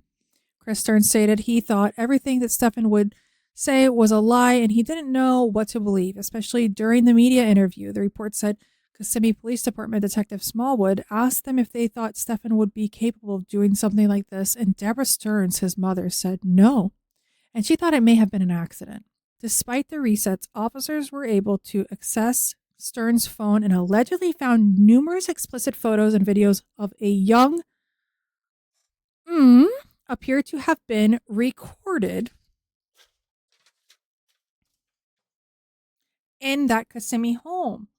Chris Sterns stated he thought everything that Stephan would say was a lie and he didn't know what to believe, especially during the media interview. The report said Kissimmee Police Department Detective Smallwood asked them if they thought Stephan would be capable of doing something like this, and Deborah Sterns, his mother, said no, and she thought it may have been an accident. Despite the resets, officers were able to access Sterns' phone and allegedly found numerous explicit photos and videos of a young appear to have been recorded in that Kissimmee home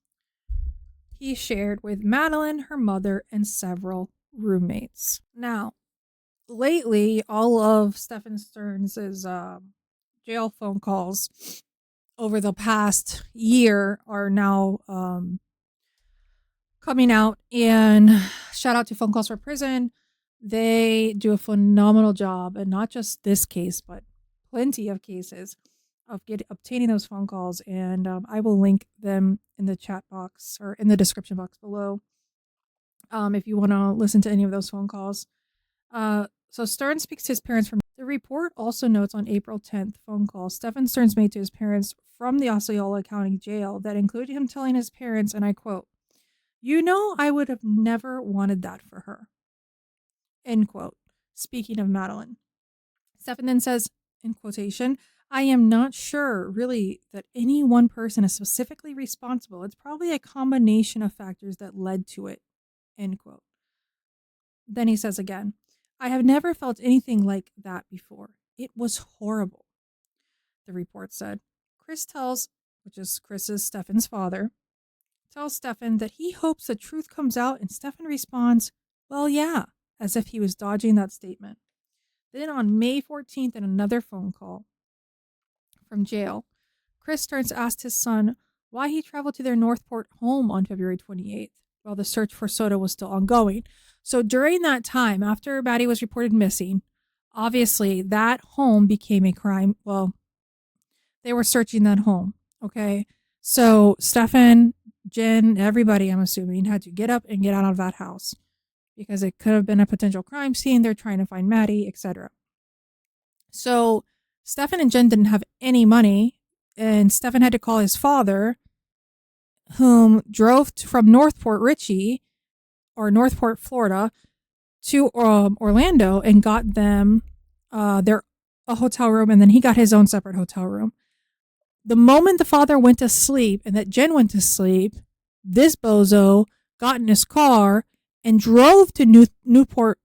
he shared with Madeline, her mother, and several roommates. Now, lately, all of Stephan Sterns' jail phone calls over the past year are now coming out, and shout out to Phone Calls for Prison. They do a phenomenal job, and not just this case, but plenty of cases of obtaining those phone calls, and I will link them in the chat box or in the description box below if you want to listen to any of those phone calls. So Sterns speaks to his parents from the report. Also notes on April 10th phone call Stephan Sterns made to his parents from the Osceola County Jail that included him telling his parents, and I quote, "You know, I would have never wanted that for her." End quote. Speaking of Madeline, Stephan then says, in quotation, I am not sure, really, that any one person is specifically responsible. It's probably a combination of factors that led to it, end quote. Then he says again, I have never felt anything like that before. It was horrible, the report said. Chris tells, which is Stephan's father, tells Stephan that he hopes the truth comes out, and Stephan responds, well, yeah, as if he was dodging that statement. Then on May 14th, in another phone call from jail, Chris Sterns asked his son why he traveled to their Northport home on February 28th while the search for Soto was still ongoing. So during that time, after Maddie was reported missing, obviously that home became a crime. Well, they were searching that home, okay? So Stephan, Jen, everybody, I'm assuming, had to get up and get out of that house because it could have been a potential crime scene. They're trying to find Maddie, etc. So Stephan and Jen didn't have any money, and Stephan had to call his father, whom drove from Northport, Florida, to Orlando and got them a hotel room, and then he got his own separate hotel room. The moment the father went to sleep and that Jen went to sleep, this bozo got in his car and drove to Newport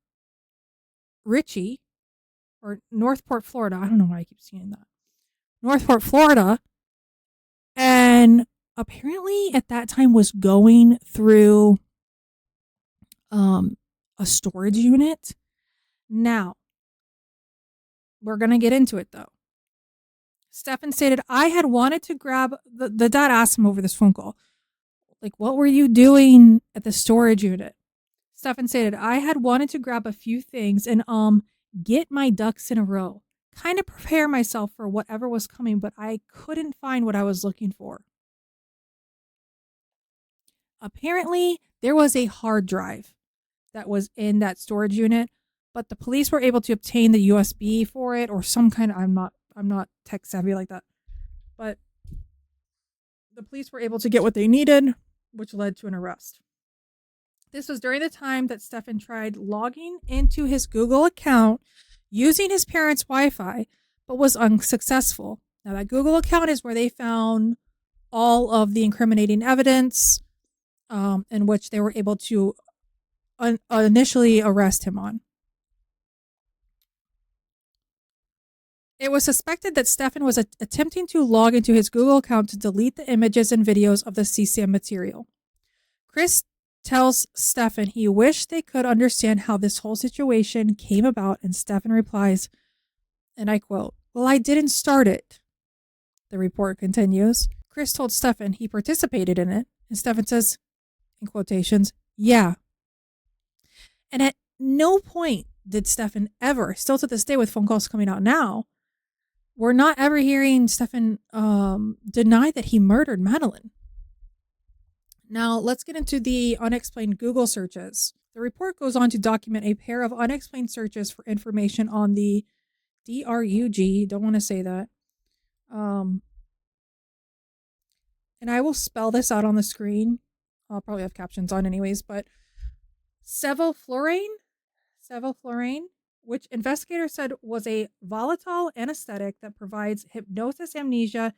Richie, or Northport, Florida. I don't know why I keep saying that. Northport, Florida. And apparently at that time was going through a storage unit. Now, we're going to get into it though. Stephan stated, I had wanted to grab, the dad asked him over this phone call, like, what were you doing at the storage unit? Stephan stated, I had wanted to grab a few things and get my ducks in a row. Kind of prepare myself for whatever was coming, but I couldn't find what I was looking for. Apparently, there was a hard drive that was in that storage unit, but the police were able to obtain the USB for it or some kind of, I'm not tech savvy like that, but the police were able to get what they needed, which led to an arrest. This was during the time that Stephan tried logging into his Google account using his parents' Wi-Fi, but was unsuccessful. Now, that Google account is where they found all of the incriminating evidence, in which they were able to initially arrest him on. It was suspected that Stephan was attempting to log into his Google account to delete the images and videos of the CCM material. Chris tells Stephan he wished they could understand how this whole situation came about, and Stephan replies, and I quote, well, I didn't start it. The report continues. Chris told Stephan he participated in it, and Stephan says, in quotations, yeah. And at no point did Stephan ever, still to this day with phone calls coming out now, we're not ever hearing Stephan deny that he murdered Madeline. Now, let's get into the unexplained Google searches. The report goes on to document a pair of unexplained searches for information on the DRUG, don't want to say that. And I will spell this out on the screen. I'll probably have captions on anyways, but sevoflurane, which investigators said was a volatile anesthetic that provides hypnosis, amnesia,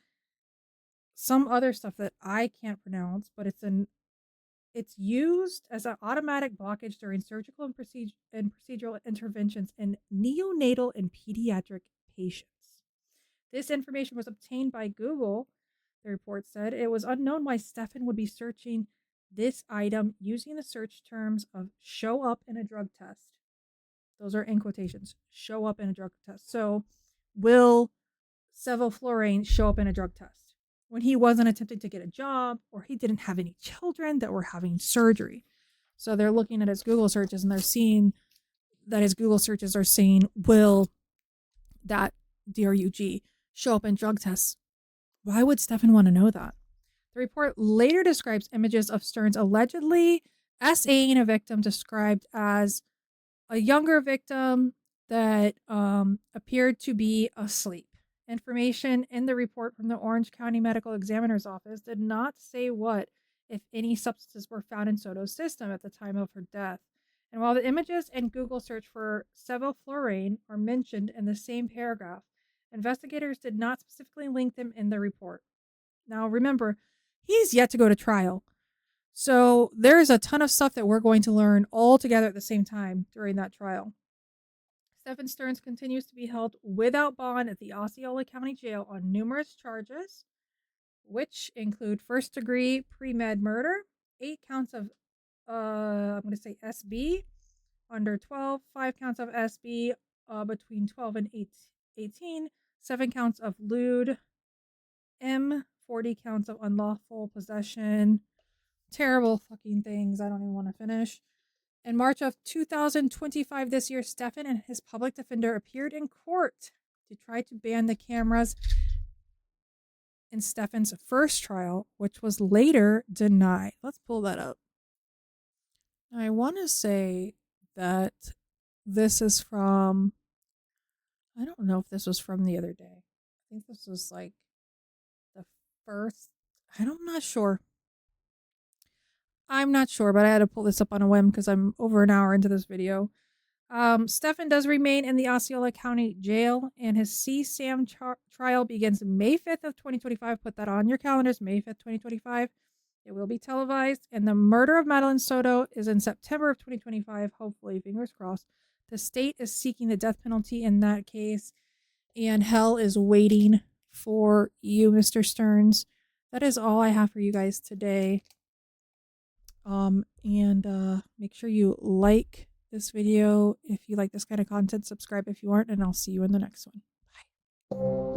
some other stuff that I can't pronounce, but it's used as an automatic blockage during surgical and procedural interventions in neonatal and pediatric patients. This information was obtained by Google, the report said. It was unknown why Stephan would be searching this item using the search terms of show up in a drug test. Those are in quotations, show up in a drug test. So will sevoflurane show up in a drug test when he wasn't attempting to get a job or he didn't have any children that were having surgery? So they're looking at his Google searches and they're seeing that his Google searches are saying, will that DRUG show up in drug tests? Why would Stephan want to know that? The report later describes images of Sterns allegedly SAing a victim described as a younger victim that appeared to be asleep. Information in the report from the Orange County Medical Examiner's Office did not say what, if any, substances were found in Soto's system at the time of her death. And while the images and Google search for sevoflurane are mentioned in the same paragraph, Investigators did not specifically link them in the report. Now, remember, he's yet to go to trial. So there's a ton of stuff that we're going to learn all together at the same time during that trial. Stephan Sterns continues to be held without bond at the Osceola County Jail on numerous charges, which include first-degree pre-med murder, 8 counts of, I'm going to say SB, under 12, 5 counts of SB, between 12 and 18, 7 counts of lewd, 40 counts of unlawful possession. Terrible fucking things. I don't even want to finish. In March of 2025 this year, Stephan and his public defender appeared in court to try to ban the cameras in Stephan's first trial, which was later denied. Let's pull that up. I want to say that this is from, I don't know if this was from the other day. I think this was like the first, I'm not sure. I'm not sure, but I had to pull this up on a whim because I'm over an hour into this video. Stephan does remain in the Osceola County Jail, and his CSAM trial begins May 5th of 2025. Put that on your calendars, May 5th, 2025. It will be televised, and the murder of Madeline Soto is in September of 2025, hopefully, fingers crossed. The state is seeking the death penalty in that case, and hell is waiting for you, Mr. Sterns. That is all I have for you guys today. Make sure you like this video if you like this kind of content, subscribe if you aren't, and I'll see you in the next one. Bye.